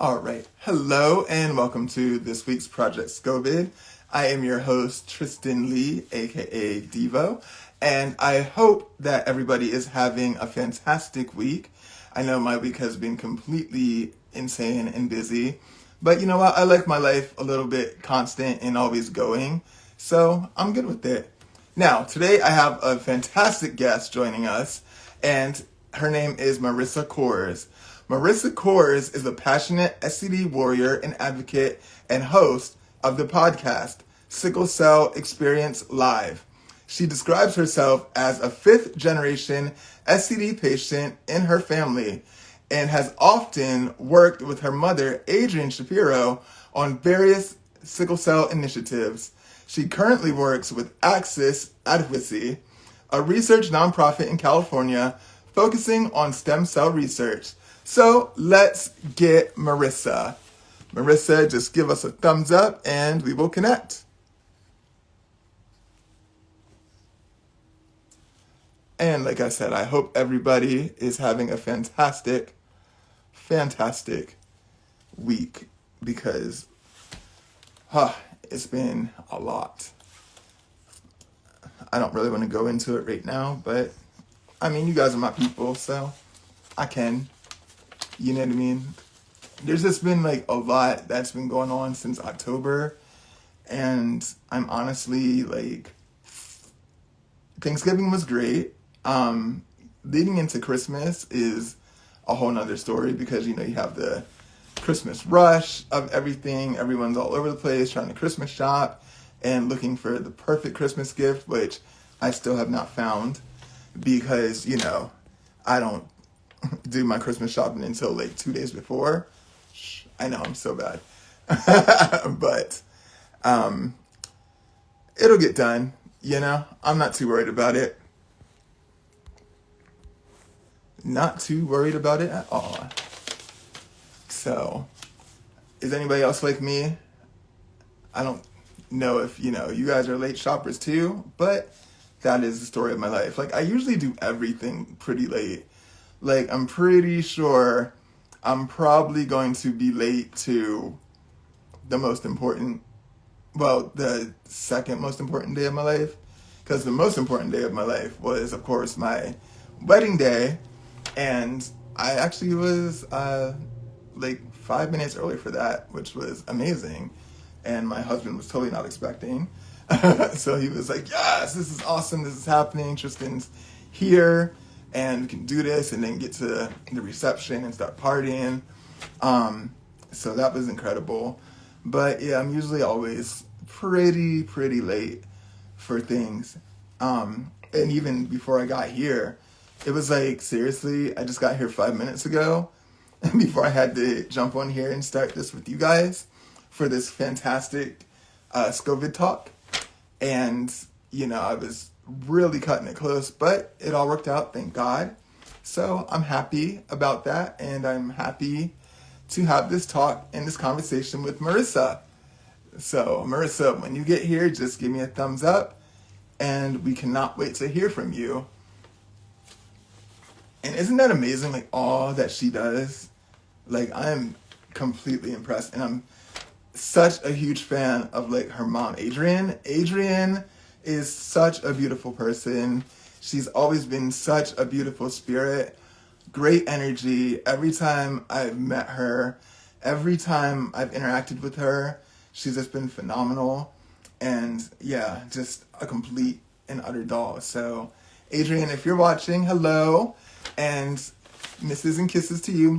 All right. Hello and welcome to this week's Project SCOVID. I am your host, Tristan Lee, aka Devo, and I hope that everybody is having a fantastic week. I know my week has been completely insane and busy, but you know what? I like my life a little bit constant and always going, so I'm good with it. Now, today I have a fantastic guest joining us, and her name is Marissa Cors. Marissa Cors is a passionate SCD warrior and advocate and host of the podcast Sickle Cell Experience Live. She describes herself as a fifth-generation SCD patient in her family and has often worked with her mother, Adrienne Shapiro, on various sickle cell initiatives. She currently works with Axis Advocacy, a research nonprofit in California focusing on stem cell research. So let's get Marissa. Marissa, just give us a thumbs up and we will connect. And like I said, I hope everybody is having a fantastic week because it's been a lot. I don't really want to go into it right now, but I mean, you guys are my people, so I can. You know what I mean? There's just been like a lot that's been going on since October, and I'm honestly like, Thanksgiving was great. Leading into Christmas is a whole nother story because, you know, you have the Christmas rush of everything. Everyone's all over the place trying to Christmas shop and looking for the perfect Christmas gift, which I still have not found because, you know, I don't do my Christmas shopping until like 2 days before. I know, I'm so bad. But it'll get done, you know? I'm not too worried about it. Not too worried about it at all. So, is anybody else like me? I don't know if, you know, you guys are late shoppers too, but that is the story of my life. Like, I usually do everything pretty late. Like, I'm pretty sure I'm probably going to be late to the second most important day of my life. Because the most important day of my life was, of course, my wedding day. And I actually was like 5 minutes early for that, which was amazing. And my husband was totally not expecting. So he was like, yes, this is awesome. This is happening. Tristan's here and we can do this and then get to the reception and start partying. So that was incredible. But yeah, I'm usually always pretty late for things. And even before I got here, it was like, seriously, I just got here 5 minutes ago before I had to jump on here and start this with you guys for this fantastic SCOVID talk. And, you know, I was really cutting it close, but it all worked out, thank God. So I'm happy about that, and I'm happy to have this talk and this conversation with Marissa. So Marissa, when you get here, just give me a thumbs up, and we cannot wait to hear from you. And isn't that amazing, like, all that she does? Like, I'm completely impressed, and I'm such a huge fan of, like, her mom, Adrienne. Adrienne is such a beautiful person. She's always been such a beautiful spirit, great energy. Every time I've met her, every time I've interacted with her, she's just been phenomenal. And yeah, just a complete and utter doll. So Adrienne, if you're watching, hello, and misses and kisses to you.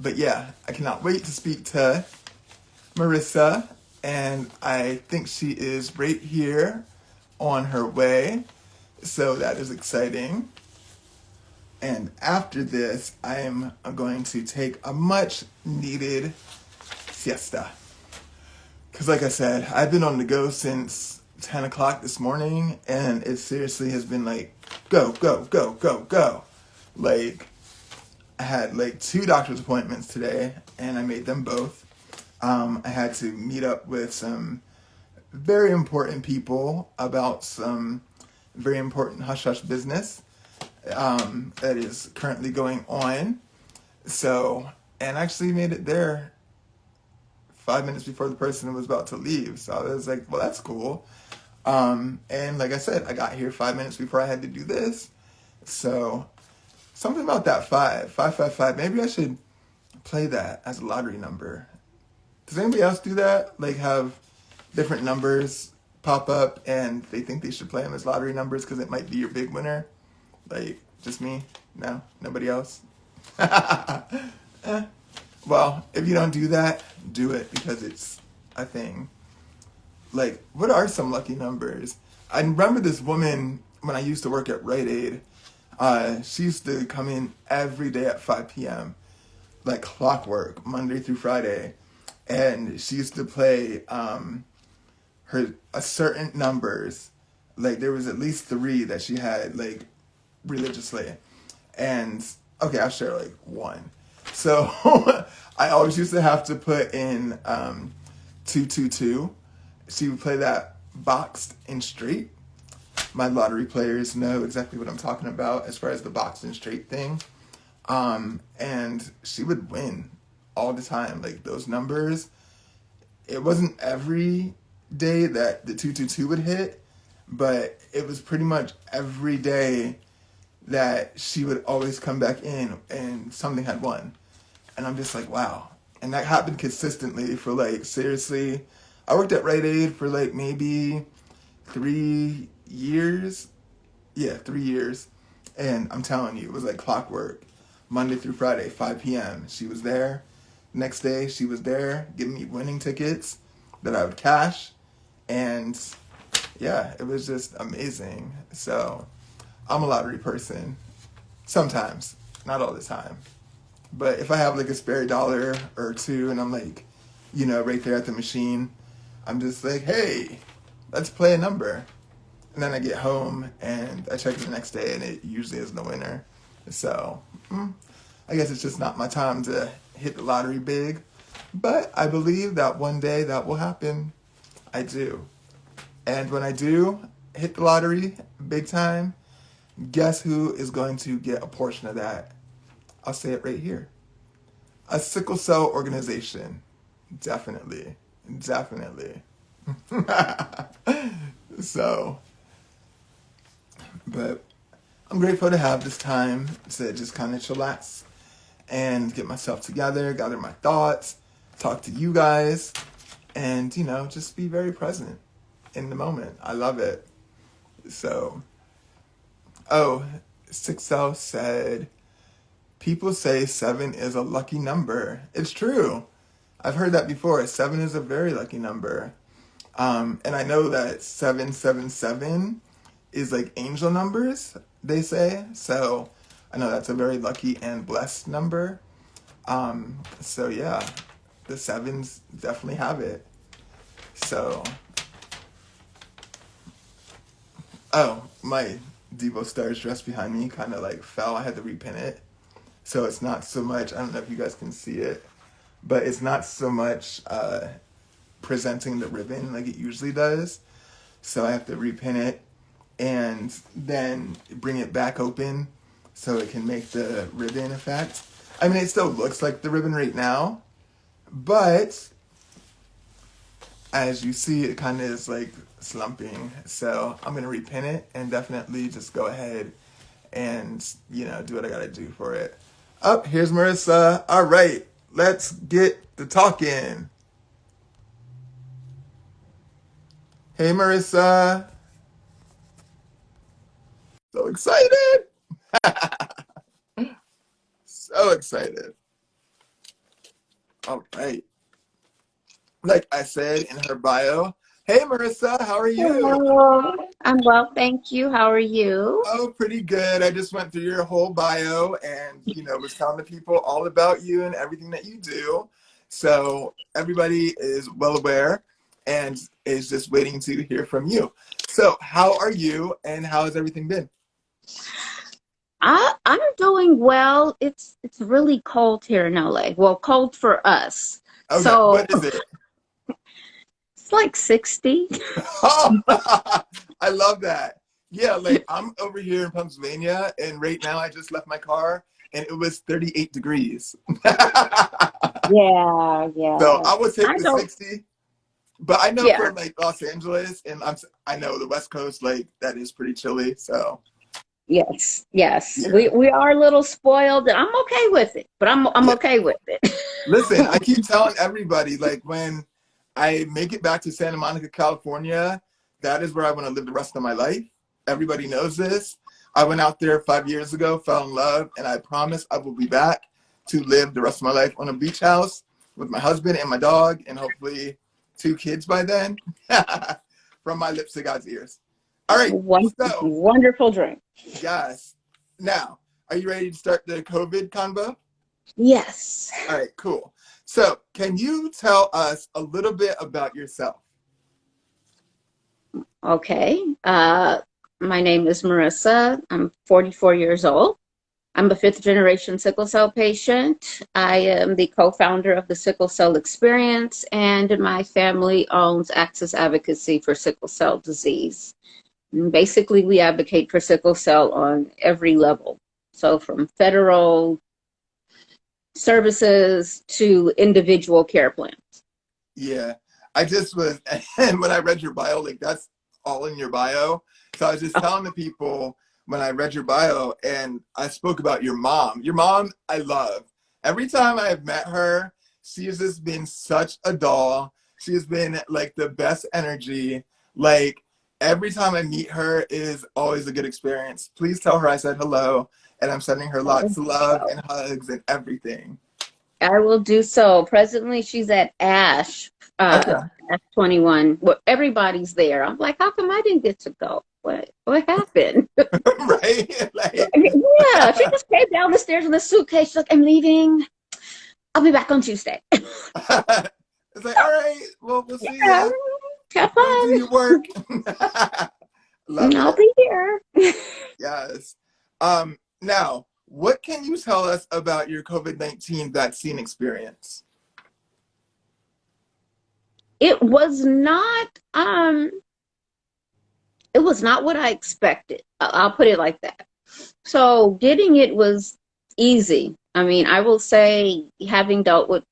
But yeah, I cannot wait to speak to Marissa, and I think she is right here on her way, so that is exciting. And after this, I am going to take a much needed siesta. Because like I said, I've been on the go since 10 o'clock this morning, and it seriously has been like, go. Like, I had like 2 doctor's appointments today, and I made them both. I had to meet up with some very important people about some very important hush-hush business that is currently going on. So and actually made it there 5 minutes before the person was about to leave. So I was like, well, that's cool. And like I said, I got here 5 minutes before I had to do this. So something about that 555. Maybe I should play that as a lottery number. Does anybody else do that? Like have different numbers pop up and they think they should play them as lottery numbers because it might be your big winner? Like just me? No? Nobody else? Well, if you don't do that, do it because it's a thing. Like, what are some lucky numbers? I remember this woman when I used to work at Rite Aid. She used to come in every day at 5 p.m., like clockwork, Monday through Friday. And she used to play her a certain numbers. Like, there was at least 3 that she had, like, religiously. And, okay, I'll share, like, one. So, I always used to have to put in 222. She would play that boxed and straight. My lottery players know exactly what I'm talking about as far as the boxed and straight thing. And she would win all the time. Like those numbers, it wasn't every day that the 222 would hit, but it was pretty much every day that she would always come back in and something had won. And I'm just like, wow. And that happened consistently for like, seriously, I worked at Rite Aid for like maybe 3 years. Yeah, 3 years. And I'm telling you, it was like clockwork. Monday through Friday, 5 p.m. She was there. Next day, she was there giving me winning tickets that I would cash. And yeah, it was just amazing. So I'm a lottery person. Sometimes, not all the time. But if I have like a spare dollar or two and I'm like, you know, right there at the machine, I'm just like, hey, let's play a number. And then I get home and I check it the next day and it usually is the winner. So I guess it's just not my time to hit the lottery big. But I believe that one day that will happen. I do. And when I do hit the lottery big time, guess who is going to get a portion of that? I'll say it right here. A sickle cell organization. Definitely. Definitely. So, but I'm grateful to have this time to just kind of chillax and get myself together, gather my thoughts, talk to you guys, and, you know, just be very present in the moment. I love it. So, oh, Sixel said, people say 7 is a lucky number. It's true. I've heard that before. 7 is a very lucky number. And I know that 777 is like angel numbers, they say. So I know that's a very lucky and blessed number. So yeah, the 7s definitely have it. So, oh, my Devo Stars dress behind me kind of like fell. I had to repin it. So it's not so much, I don't know if you guys can see it, but it's not so much presenting the ribbon like it usually does. So I have to repin it and then bring it back open so it can make the ribbon effect. I mean, it still looks like the ribbon right now, but as you see, it kind of is like slumping. So I'm going to repin it and definitely just go ahead and, you know, do what I got to do for it. Oh, here's Marissa. All right, let's get the talking. Hey, Marissa. So excited. So excited. All right. Like I said in her bio, hey, Marissa, how are you? Hello. I'm well, thank you. How are you? Oh, pretty good. I just went through your whole bio and, you know, was telling the people all about you and everything that you do. So everybody is well aware and is just waiting to hear from you. So how are you and how has everything been? I'm doing well. It's really cold here in LA. Well, cold for us. Okay, So what is it? it's like 60. Oh, I love that. Yeah, like I'm over here in Pennsylvania, and right now I just left my car, and it was 38 degrees. Yeah, So yeah. I would take I the don't. 60. But I know Yeah. for like Los Angeles, and I know the West Coast, like that is pretty chilly. So Yes, yes. We yeah. we are a little spoiled, and I'm okay with it. But I'm Yeah. okay with it. Listen, I keep telling everybody, like when I make it back to Santa Monica, California, that is where I want to live the rest of my life. Everybody knows this. I went out there 5 years ago, fell in love, and I promise I will be back to live the rest of my life on a beach house with my husband and my dog, and hopefully 2 kids by then. From my lips to God's ears. All right, One so wonderful drink. yes. Now, are you ready to start the COVID convo? Yes. All right, cool. So, can you tell us a little bit about yourself? Okay. My name is Marissa. I'm 44 years old. I'm a fifth generation sickle cell patient. I am the co-founder of the Sickle Cell Experience, and my family owns Axis Advocacy for sickle cell disease. And basically, we advocate for sickle cell on every level. So from federal services to individual care plans. Yeah, I just was, and when I read your bio, like that's all in your bio. So I was just telling the people when I read your bio and I spoke about your mom. Your mom, I love. Every time I have met her, she has just been such a doll. She has been like the best energy. Like every time I meet her is always a good experience. Please tell her I said hello and I'm sending her lots of love So and hugs and everything. I will do so. Presently, she's at Okay. Ash 21. Well, everybody's there. I'm like, how come I didn't get to go? What happened? Right? Like, Yeah, she just came down the stairs with a suitcase. She's like, I'm leaving. I'll be back on Tuesday. it's like, all right, well, we'll see Yeah, ya. have Go do fun. your work. Love I'll it. be here. Yes. Now, what can you tell us about your COVID-19 vaccine experience? It was not it was not what I expected. I'll put it like that. So getting it was easy. I mean, I will say, having dealt with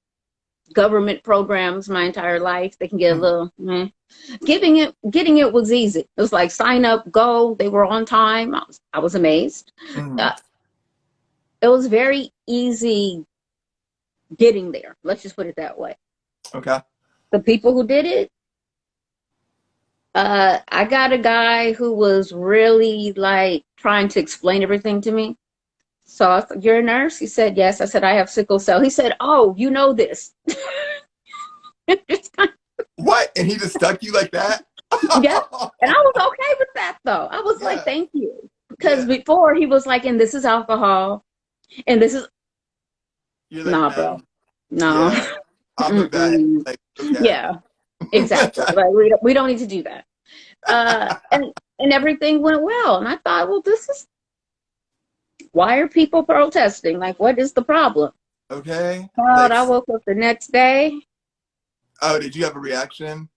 government programs my entire life, they can get a Mhm. little meh. Getting it was easy. It was like sign up, go. They were on time. I was amazed. Mhm. Uh, it was very easy getting there. Let's just put it that way. Okay. The people who did it, I got a guy who was really like trying to explain everything to me. So I said, "You're a nurse?" He said, "Yes." I said, "I have sickle cell." He said, "Oh, you know this." What? And he just stuck you like that? Yeah. And I was okay with that though. I was like, Yeah. thank you. Because Yeah. before he was like, and this is alcohol, and this is, You're like, nah, bro. no. No. Yeah. I'm a vet. Mm-mm. Like, okay. Yeah, exactly. Like we don't need to do that. And everything went well. And I thought, well, this is, why are people protesting? Like, what is the problem? Okay. But Like, I woke up the next day, oh, did you have a reaction?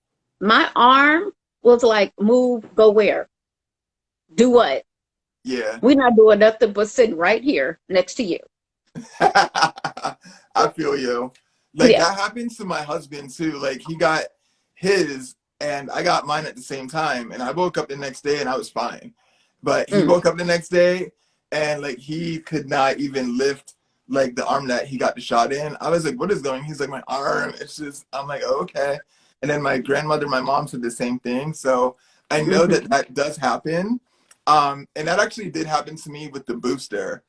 my arm was like, move, go where? Do what? Yeah. We're not doing nothing but sitting right here next to you. I feel you. Like Yeah. that happened to my husband too. Like he got his and I got mine at the same time. And I woke up the next day and I was fine. But he Mm. woke up the next day and like he could not even lift like the arm that he got the shot in. I was like, what is going? He's like, my arm. It's just, I'm like, oh, okay. And then my grandmother, my mom said the same thing. So I know that Mm-hmm. that does happen. And that actually did happen to me with the booster,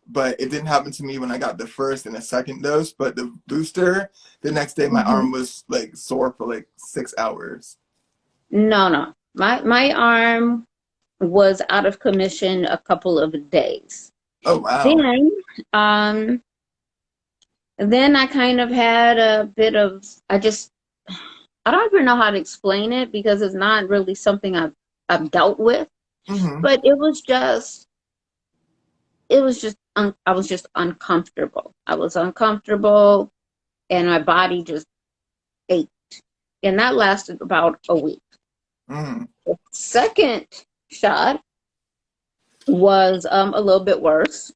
but it didn't happen to me when I got the first and the second dose. But the booster, the next day my Mm-hmm. arm was like sore for like 6 hours. No, no. My arm was out of commission a couple of days. Oh wow. Then, um, then I kind of had a bit of, I don't even know how to explain it because it's not really something I've dealt with, Hmm. but I was just uncomfortable. I was uncomfortable and my body just ached. And that lasted about a week. Hmm. The second shot was a little bit worse.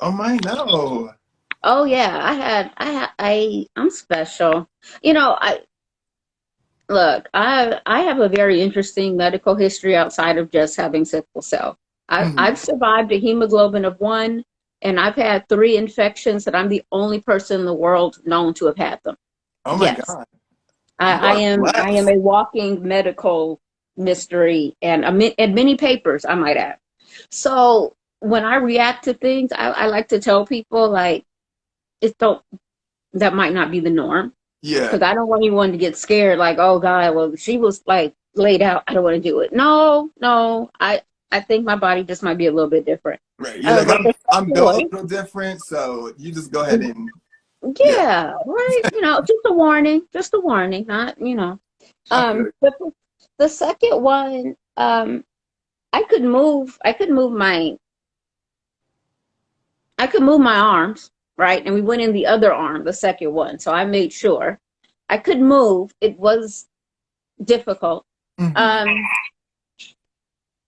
Oh my, no. Oh yeah, I'm special. You know, I have a very interesting medical history outside of just having sickle cell. I've Mhm. survived a hemoglobin of 1, and I've had 3 infections that I'm the only person in the world known to have had them. Oh my Yes. God. You are I am blessed. a walking medical mystery and many papers, I might add. So when I react to things, I like to tell people like it don't that might not be the norm Yeah. because I don't want anyone to get scared. Like, oh God, well she was like laid out. I don't want to do it. No, no. I think my body just might be a little bit different. Right. You're like, But the I'm second built a one, little different, so you just go ahead and yeah. yeah, right. You know, just a warning, not I feel it. But the second one, I could move my arms, right? And we went in the other arm, the second one. So I made sure I could move. It was difficult. Hmm. Um,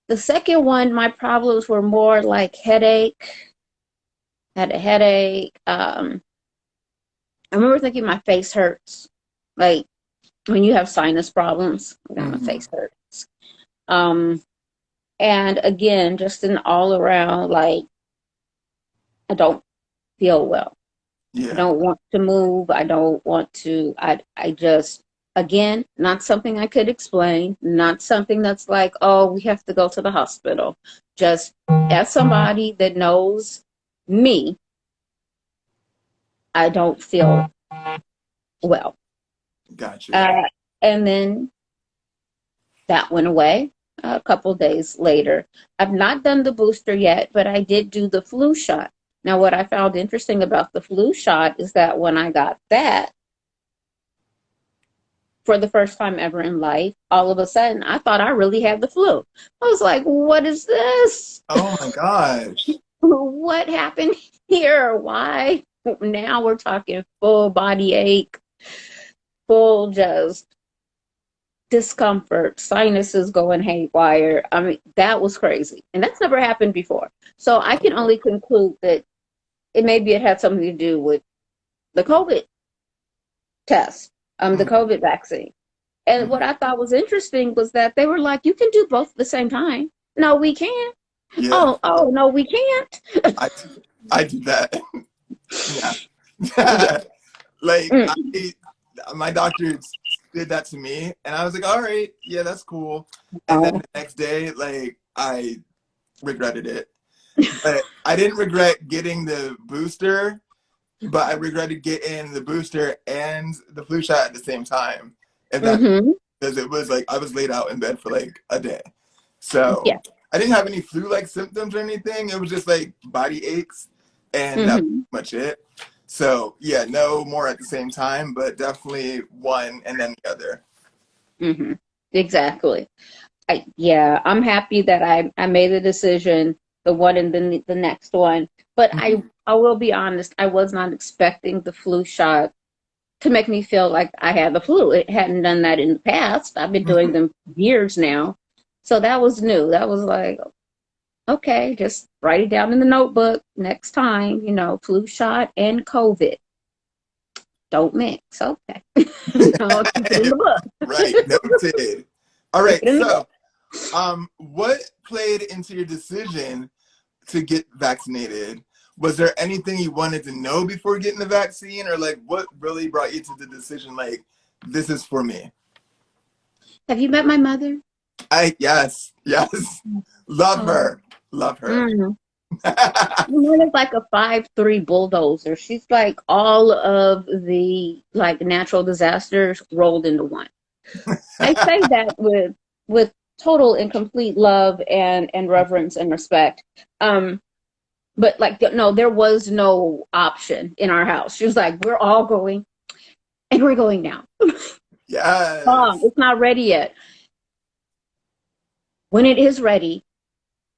the second one, my problems were more like headache. Had a headache. I remember thinking my face hurts. Like when you have sinus problems, my Hmm. face hurts. Um, and again, just an all around like I don't feel well. I Yeah. don't want to move. I don't want to. I just, again, not something I could explain. Not something that's like, oh, we have to go to the hospital. Just as somebody that knows me, I don't feel well. Gotcha. Uh, and then that went away a couple days later. I've not done the booster yet, but I did do the flu shot. Now, what I found interesting about the flu shot is that when I got that, for the first time ever in life, all of a sudden, I thought I really had the flu. I was like, what is this? Oh my gosh. What happened here? Why? Now we're talking full body ache, full just discomfort, sinuses going haywire. I mean, that was crazy. And that's never happened before. So I can only conclude that it had something to do with the COVID test, the Mhm. COVID vaccine. And what Mhm. I thought was interesting was that they were like, you can do both at the same time. No, we can't. Yeah. Oh, no, we can't. I I do that. Yeah. Yeah. Like Mm. my doctor did that to me, and I was like, all right, yeah, that's cool. And then Oh. the next day, like I regretted it, but I didn't regret getting the booster, but I regretted getting the booster and the flu shot at the same time. If that Mm-hmm. because it was like I was laid out in bed for like a day, so Yeah. I didn't have any flu-like symptoms or anything. It was just like body aches, and that was Mm-hmm. much it. So yeah, no more at the same time, but definitely one and then the other. Mm-hmm. Exactly. Yeah, I'm happy that I made the decision, the one and then the next one. But Mhm. I will be honest, I was not expecting the flu shot to make me feel like I had the flu. It hadn't done that in the past. I've been doing Mhm. them years now. So that was new. That was like, okay, just write it down in the notebook next time, flu shot and COVID. Don't mix. Okay. I'll keep it in the book. Right, noted. All Keep right, it in the book. so what played into your decision to get vaccinated? Was there anything you wanted to know before getting the vaccine, or like what really brought you to the decision? Like, this is for me. Have you met my mother? I yes, yes, love Oh. her, love her. Mm. My mother's like a 5'3" bulldozer. She's like all of the like natural disasters rolled into one. I say that with total and complete love and reverence and respect. But like no, there was no option in our house. She was like, "We're all going, and we're going now. Mom, Yes. it's not ready yet. When it is ready,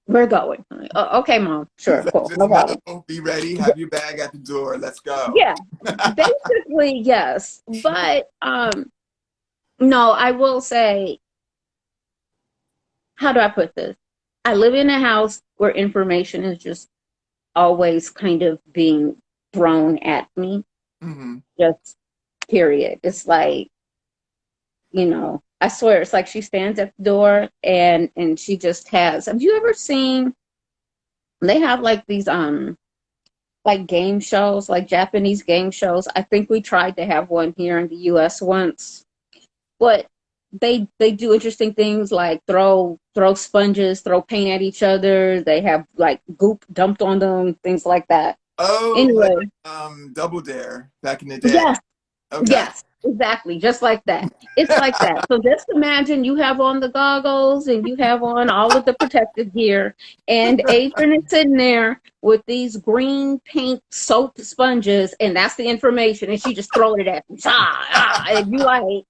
we're going." I'm like, "Oh, okay, Mom. Sure, cool, Just no problem." know, be ready, have your bag at the door. Let's go. Yeah, basically yes. But no, I will say, how do I put this? I live in a house where information is just always kind of being thrown at me. Mm-hmm. Just period. It's like, I swear, it's like she stands at the door and she just has. Have you ever seen? They have like these like game shows, like Japanese game shows. I think we tried to have one here in the U.S. once, but they do interesting things like throw sponges, throw paint at each other. They have like goop dumped on them, things like that. Oh, like Anyway, Double Dare back in the day. yes, Okay. yes, exactly, just like that. It's like that. So just imagine you have on the goggles and you have on all of the protective gear, and Adrian is sitting there with these green paint soaked sponges, and that's the information, and she just throwing it at you, and you like,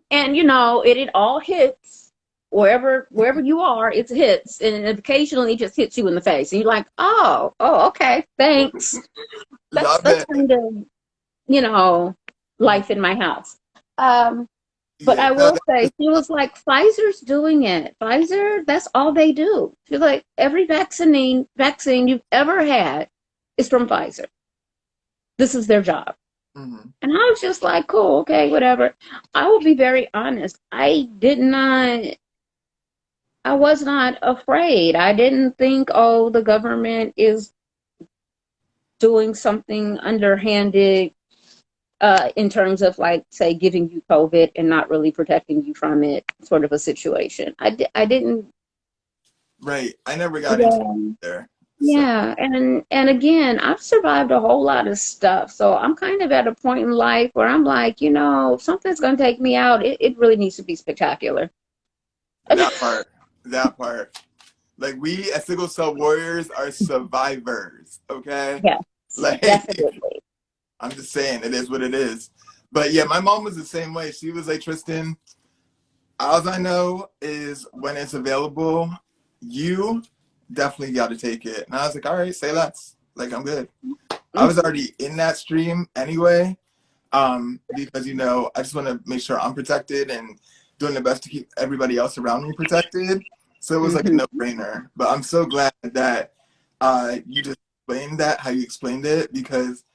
and it all hits wherever you are. It hits, and it occasionally just hits you in the face, and you're like, oh, okay, thanks. That's Love it. kind of life in my house. But Yeah, I no, will say, she was like, Pfizer's doing it. Pfizer, that's all they do. She's like, every vaccine you've ever had is from Pfizer. This is their job. mm-hmm. And I was just like, cool, okay, whatever. I will be very honest. I was not afraid. I didn't think, oh, the government is doing something underhanded in terms of, like, say, giving you COVID and not really protecting you from it, sort of a situation. I didn't. Right. I never got into Yeah. there. So. Yeah, and again, I've survived a whole lot of stuff, so I'm kind of at a point in life where I'm like, if something's gonna take me out, it really needs to be spectacular. That part. Like, we as sickle cell warriors are survivors, okay? Yeah, Like, definitely. I'm just saying, it is what it is. But yeah, my mom was the same way. She was like, Tristan, all I know is when it's available, you definitely got to take it. And I was like, all right, say less. Like, I'm good. I was already in that stream anyway, because, I just want to make sure I'm protected and doing the best to keep everybody else around me protected. So it was like a Mm-hmm. no-brainer. But I'm so glad that you just explained that, how you explained it, because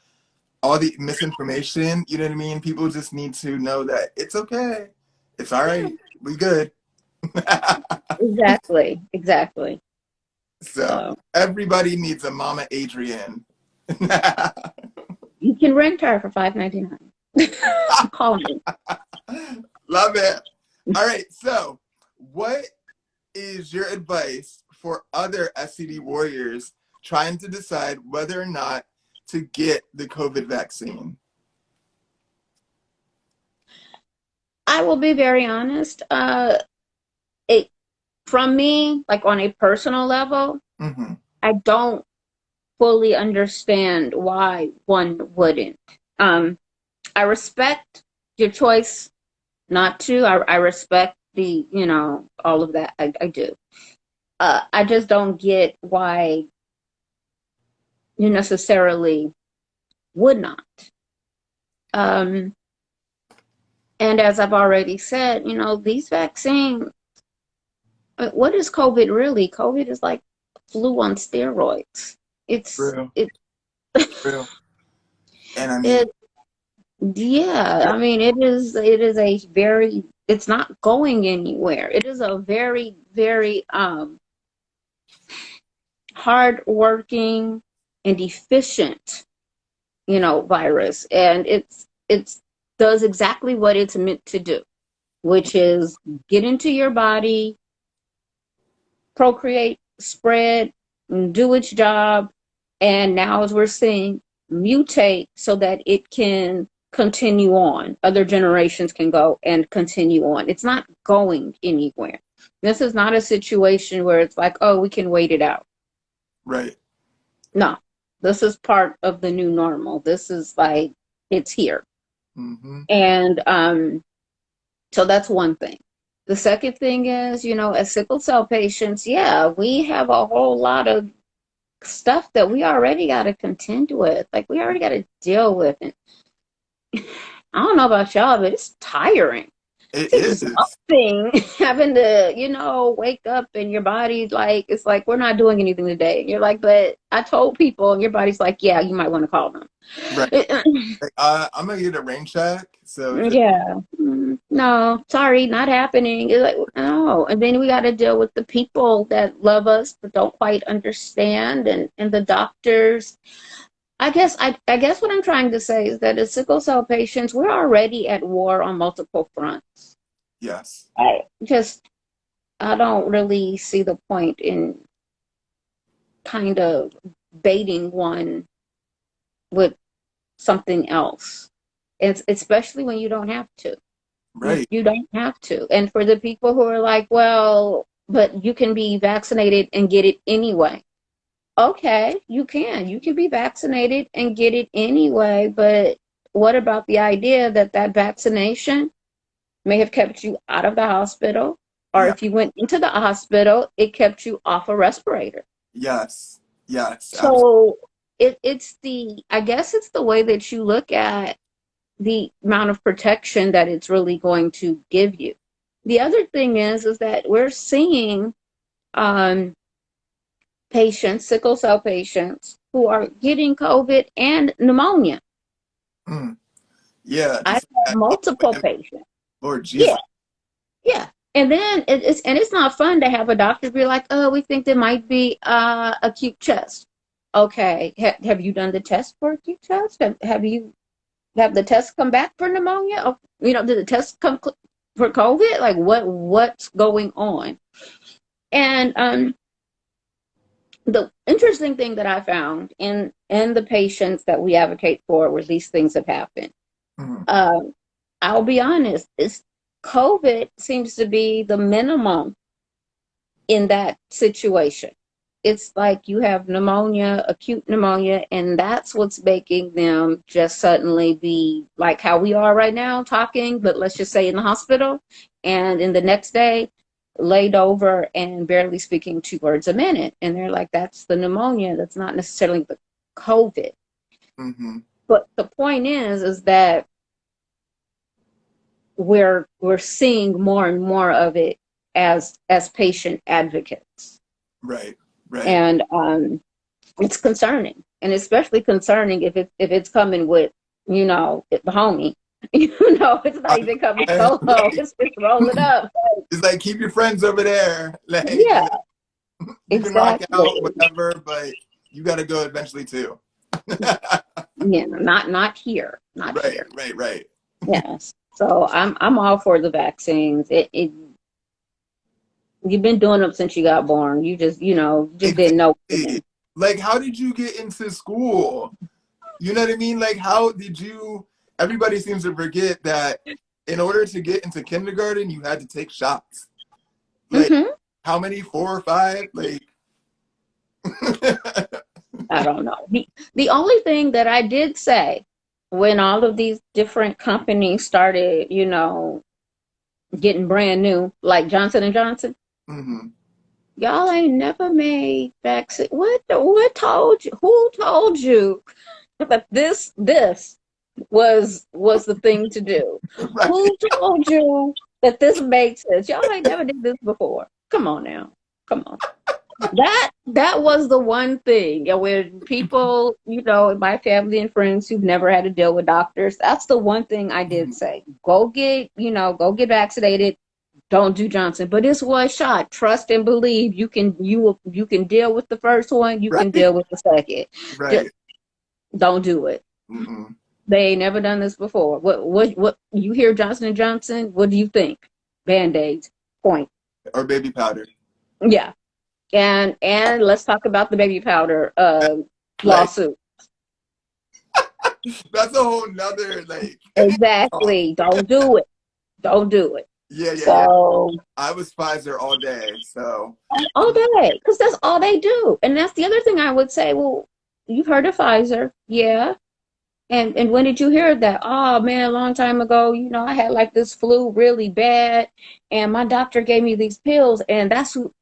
all the misinformation, you know what I mean? People just need to know that it's okay. It's all right. We good. Exactly. So So everybody needs a Mama Adrienne. you can rent her for $5.99. Call me. Love it. All right. So what is your advice for other SCD warriors trying to decide whether or not to get the COVID vaccine? I will be very honest. It From me, like on a personal level, Mm-hmm. I don't fully understand why one wouldn't. I respect your choice not to. I respect all of that. I do. I just don't get why you necessarily would not. Um, and as I've already said, these vaccines, what is COVID really? COVID is like flu on steroids. It's True. it True. And I mean, it Yeah, I mean, it is a very, it's not going anywhere. It is a very, very hard working and efficient, virus. And it's does exactly what it's meant to do, which is get into your body, procreate, spread, and do its job. And now, as we're seeing, mutate so that it can continue on. Other generations can go and continue on. It's not going anywhere. This is not a situation where it's like, oh, we can wait it out. right. No, this is part of the new normal. This is like, it's here. Mm-hmm. And so that's one thing. The second thing is, as sickle cell patients, yeah, we have a whole lot of stuff that we already got to contend with. Like, we already got to deal with. And I don't know about y'all, but it's tiring. It It's is. exhausting having to, wake up and your body's like, it's like, we're not doing anything today. And you're like, but I told people, and your body's like, yeah, you might want to call them. Right. Like, I'm gonna get a rain check. So just Yeah. No, sorry, not happening. It's like, no. And then we got to deal with the people that love us but don't quite understand, and the doctors. I guess what I'm trying to say is that as sickle cell patients, we're already at war on multiple fronts. yes. Just I don't really see the point in kind of baiting one with something else. It's especially when you don't have to. You Right. you don't have to. And for the people who are like, well, but you can be vaccinated and get it anyway. Okay, you can. You can be vaccinated and get it anyway, but what about the idea that that vaccination may have kept you out of the hospital, or Yeah. if you went into the hospital, it kept you off a respirator. Yes. Yes. Absolutely. So I guess it's the way that you look at the amount of protection that it's really going to give you. The other thing is that we're seeing um, patients, sickle cell patients, who are getting COVID and pneumonia. Mm. Yeah. I've Just had that multiple compliment. patients. Lord Yeah, Jesus. yeah. And then it's not fun to have a doctor be like, oh, we think there might be acute chest. Okay, have you done the test for acute chest? Have the test come back for pneumonia? Or, did the test come for COVID? Like what's going on? And the interesting thing that I found in the patients that we advocate for where these things have happened, Mhm. um, I'll be honest, is COVID seems to be the minimum in that situation. It's like you have pneumonia, acute pneumonia, and that's what's making them just suddenly be like how we are right now talking, but let's just say in the hospital, and in the next day, laid over and barely speaking 2 words a minute. And they're like, that's the pneumonia. That's not necessarily the COVID. Mhm. But the point is that we're seeing more and more of it as patient advocates. Right. Right. And it's concerning, and especially concerning if it's coming with the homie. It's I, not even coming solo. right. It's just rolling up. It's like keep your friends over there. Like Yeah, you can rock out, exactly. whatever, but you got to go eventually too. Yeah, not here, not Right. here. Right. Right. Yes. So I'm all for the vaccines. It you've been doing them since you got born. You just didn't know. Exactly. Like, how did you get into school? You know what I mean? Like, how did you? Everybody seems to forget that in order to get into kindergarten, you had to take shots. Like, Hmm. how many? 4 or 5? Like, I don't know. The only thing that I did say when all of these different companies started, getting brand new, like Johnson and Johnson, hmm y'all ain't never made vaccine. What told you? Who told you that this was the thing to do? right? Who told you that this makes sense? Y'all ain't never did this before. Come on now. Come on. That was the one thing. When people, my family and friends who've never had to deal with doctors, that's the one thing I did Mhm. say. Go get vaccinated. Don't do Johnson. But it's one shot. Trust and believe. You can deal with the first one, you can Right? deal with the second. Just Right. don't do it. Mm-mm. They ain't never done this before. What you hear Johnson and Johnson, what do you think? Band-aids. Point. Or baby powder. Yeah. And let's talk about the baby powder Like, lawsuit. that's a whole nother like. Oh, Exactly. Don't do it. Don't do it. yeah, yeah, yeah. So I was Pfizer all day, so all day, because that's all they do. And that's the other thing I would say. Well, you've heard of Pfizer, yeah. And when did you hear that? Oh man, a long time ago. I had like this flu really bad, and my doctor gave me these pills, and that's who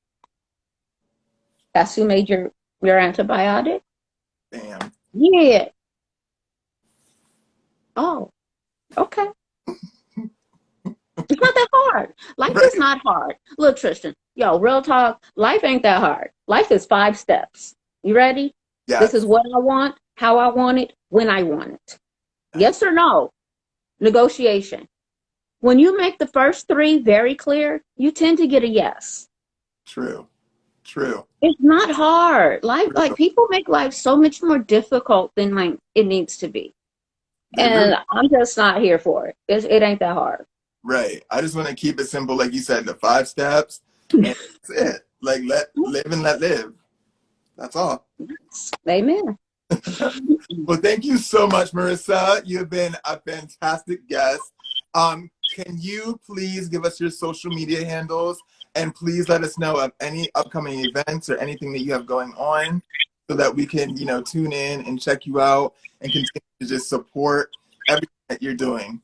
made your antibiotic. damn. Yeah. Oh, okay. It's not that hard. Life Right. is not hard. Look, Tristan, yo, real talk, life ain't that hard. Life is 5 steps. You ready? This is Yes. what I want, how I want it, when I want it. Nice. Yes or no? Negotiation. When you make the first 3 very clear, you tend to get a yes. True. True. It's not hard. Life, like True. people make life so much more difficult than like it needs to be. They really And I'm just not here for it. It ain't that hard. right. I just want to keep it simple, like you said, the 5 steps, and that's it. Like let live and let live. That's all. Amen. Well, thank you so much, Marissa. You've been a fantastic guest. Can you please give us your social media handles and please let us know of any upcoming events or anything that you have going on so that we can, tune in and check you out and continue to just support everything that you're doing.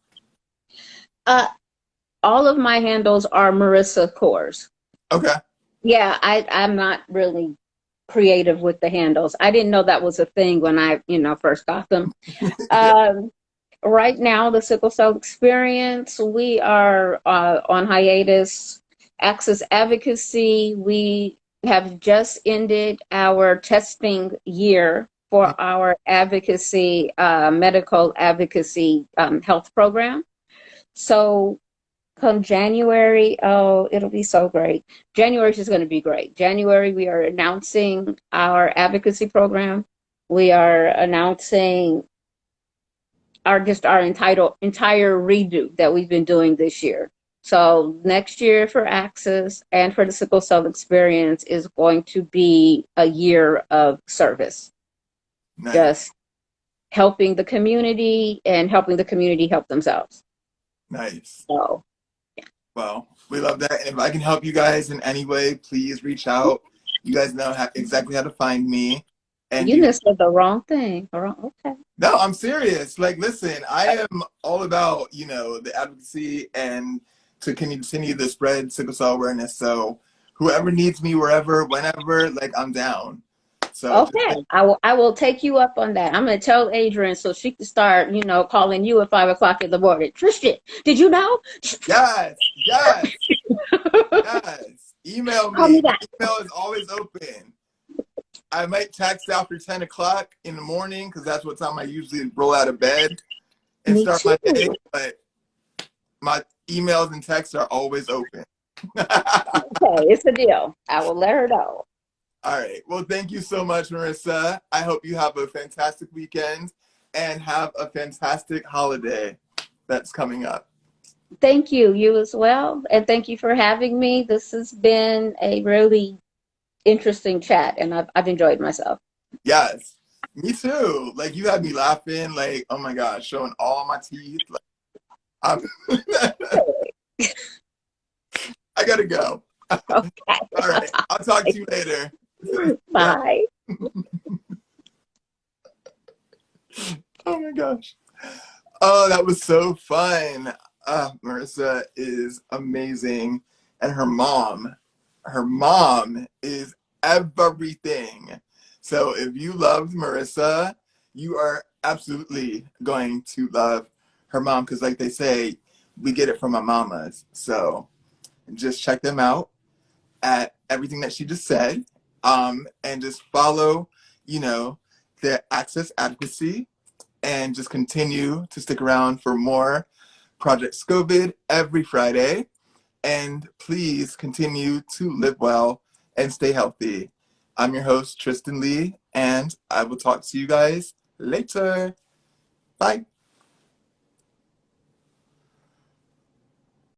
All of my handles are Marissa Cors. Okay. Yeah, I'm not really creative with the handles. I didn't know that was a thing when I, first got them. Yeah. Right now, the sickle cell experience, we are on hiatus. Axis Advocacy, we have just ended our testing year for our advocacy, medical advocacy health program. So come January, oh, it'll be so great. January is going to be great. January, we are announcing our advocacy program. We are announcing our entire redo that we've been doing this year. So next year for Axis and for the sickle cell experience is going to be a year of service. Nice. Just helping the community and helping the community help themselves. Nice. So Well, we love that. And if I can help you guys in any way, please reach out. You guys know exactly how to find me. And you just said the wrong thing. Okay. no, I'm serious. Like, listen, I am all about, the advocacy and to continue to spread sickle cell awareness. So whoever needs me, wherever, whenever, like, I'm down. So Okay, I will take you up on that. I'm gonna tell Adrian so she can start, calling you at 5 o'clock in the morning. Tristan, did you know? yes, yes, yes. Email Call me me. My back. email is always open. I might text after 10 o'clock in the morning because that's what time I usually roll out of bed and Me start too. my day. But my emails and texts are always open. Okay, it's a deal. I will let her know. All right. Well, thank you so much, Marissa. I hope you have a fantastic weekend and have a fantastic holiday that's coming up. Thank you, you as well. And thank you for having me. This has been a really interesting chat and I've enjoyed myself. Yes. Me too. Like you had me laughing, like, oh my gosh, showing all my teeth. Like, I'm I gotta go. Okay. All right. I'll talk to you later. Bye. Oh my gosh. Oh, that was so fun. Marissa is amazing. And her mom is everything. So if you loved Marissa, you are absolutely going to love her mom because, like they say, we get it from our mamas. So just check them out at everything that she just said, and just follow, the Access Advocacy, and just continue to stick around for more Project Scovid every Friday. And please continue to live well and stay healthy. I'm your host, Tristan Lee, and I will talk to you guys later. Bye.